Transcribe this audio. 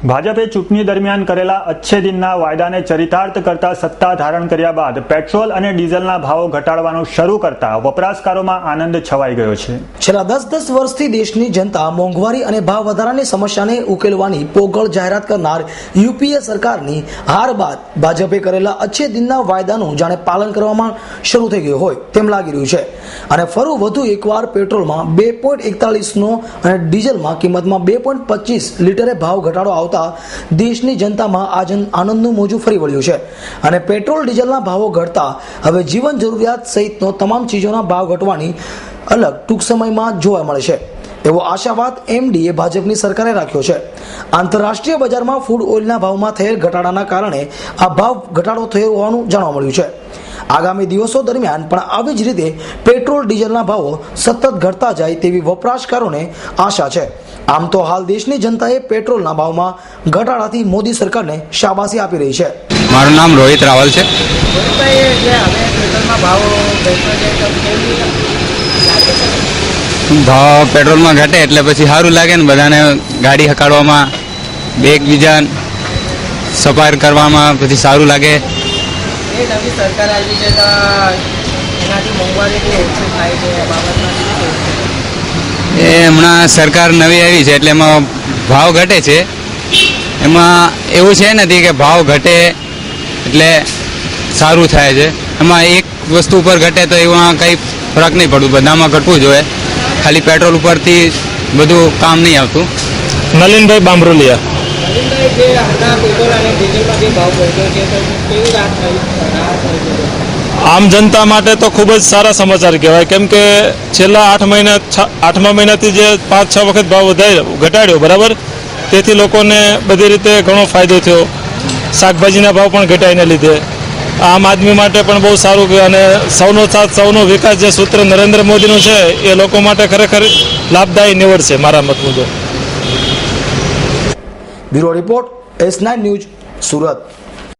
ભાજપે ચૂંટણી દરમિયાન કરેલા અચ્છે દિનના વાયદાને ચરિતાર્થ કરતા સત્તા ધારણ કર્યા બાદ પેટ્રોલ અને ડીઝલના ભાવો ઘટાડવાનું શરૂ કરતા વપરાશકારોમાં આનંદ છવાઈ ગયો છે। છેલ્લા 10 વર્ષથી દેશની જનતા મોંઘવારી અને ભાવ વધારાની સમસ્યાને ઉકેલવાની પોકળ જાહેરાત કરનાર યુપીએ સરકારની હાર બાદ ભાજપે કરેલા અચ્છે દિનના વાયદાનું જાણે પાલન કરવામાં શરૂ થઈ ગયું હોય તેમ લાગી રહ્યું છે અને ફરી વધુ એકવાર પેટ્રોલમાં 2.41નો અને ડીઝલમાં કિંમતમાં 2.25 લીટરે ભાવ ઘટાડો આવતા દેશની જનતામાં આનંદનું મોજું ફરી વળ્યું છે અને પેટ્રોલ ડીઝલના ભાવો ઘટતા હવે જીવન જરૂરિયાત સહિતનો તમામ ચીજોના ભાવ ઘટવાની અલગ ટૂંક સમયમાં જોવા મળે છે એવો આશાવાદ એમડીએ ભાજપની સરકારે રાખ્યો છે। આંતરરાષ્ટ્રીય બજારમાં ફૂડ ઓઇલના ભાવમાં થયેલ ઘટાડાના કારણે આ ભાવ ઘટાડો થયો હોવાનું જાણવા મળ્યું છે। આગામી દિવસો દરમિયાન પણ આવી જ રીતે પેટ્રોલ ડીઝલના ભાવો સતત ઘટતા જાય તેવી વપરાશકારોને આશા છે। આમ તો હાલ દેશની જનતાએ પેટ્રોલના ભાવમાં ઘટાડાથી મોદી સરકારને શાબાશી આપી રહી છે। મારું નામ રોહિત રાવલ છે। ભાવ પેટ્રોલમાં ઘટે એટલે પછી સારું લાગે ને બધાને ગાડી હકાડવામાં એકબીજા સફાર કરવામાં પછી સારું લાગે। એ હમણાં સરકાર નવી આવી છે એટલે એમાં ભાવ ઘટે છે। એમાં એવું છે નથી કે ભાવ ઘટે એટલે સારું થાય છે। એમાં એક વસ્તુ ઉપર ઘટે તો એમાં કંઈ ફરક નહીં પડતું, બધામાં ઘટવું જોઈએ, ખાલી પેટ્રોલ ઉપરથી બધું કામ નહીં આવતું। નલિનભાઈ બામરોલિયા। આમ જનતા માટે તો ખૂબ જ સારા સમાચાર કહેવાય, કેમ કે છેલ્લા 8મા મહિનાથી જે 5-6 વખત ભાવ ઘટાડ્યો બરાબર, તેથી લોકોને બધી રીતે ઘણો ફાયદો થયો। શાકભાજીના ભાવ પણ ઘટાઈને લીધે આમ આદમી માટે પણ બહુ સારું કહેવાય અને સૌનો સાથ સૌનો વિકાસ જે સૂત્ર નરેન્દ્ર મોદીનું છે એ લોકો માટે ખરેખર લાભદાયી નીવડશે મારા મત મુજબ। Bureau report S9 news, Surat.